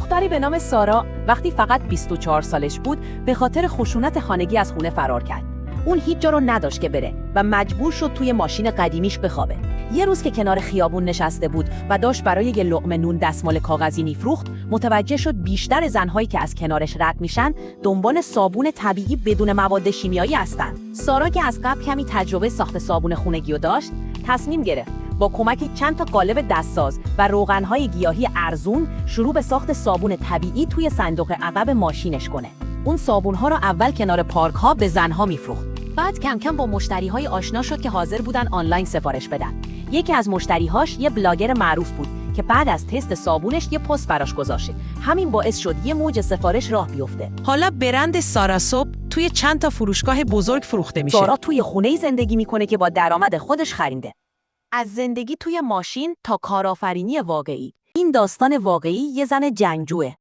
دختری به نام سارا وقتی فقط 24 سالش بود به خاطر خشونت خانگی از خونه فرار کرد. اون هیچ جا رو نداشت که بره و مجبور شد توی ماشین قدیمیش بخوابه. یه روز که کنار خیابون نشسته بود و داشت برای یه لقمه نون دستمال کاغذی میفروخت، متوجه شد بیشتر زنهایی که از کنارش رد میشن دنبال صابون طبیعی بدون مواد شیمیایی هستن. سارا که از قبل کمی تجربه ساخت صابون خونگی رو داشت، تصمیم گرفت با کمک چند تا قالب دستساز و روغن‌های گیاهی ارزون شروع به ساخت صابون طبیعی توی صندوق عقب ماشینش کنه. اون صابون‌ها رو اول کنار پارک‌ها به زن‌ها میفروخت. بعد کم کم با مشتری‌های آشنا شد که حاضر بودن آنلاین سفارش بدن. یکی از مشتری‌هاش یه بلاگر معروف بود که بعد از تست صابونش یه پست براش گذاشت. همین باعث شد یه موج سفارش راه بیفته. حالا برند سارا صبح توی چند تا فروشگاه بزرگ فروخته میشه. سارا توی خونه‌ای زندگی میکنه که با درآمد خودش خرینده. از زندگی توی ماشین تا کارآفرینی واقعی. این داستان واقعی یه زن جنگجوه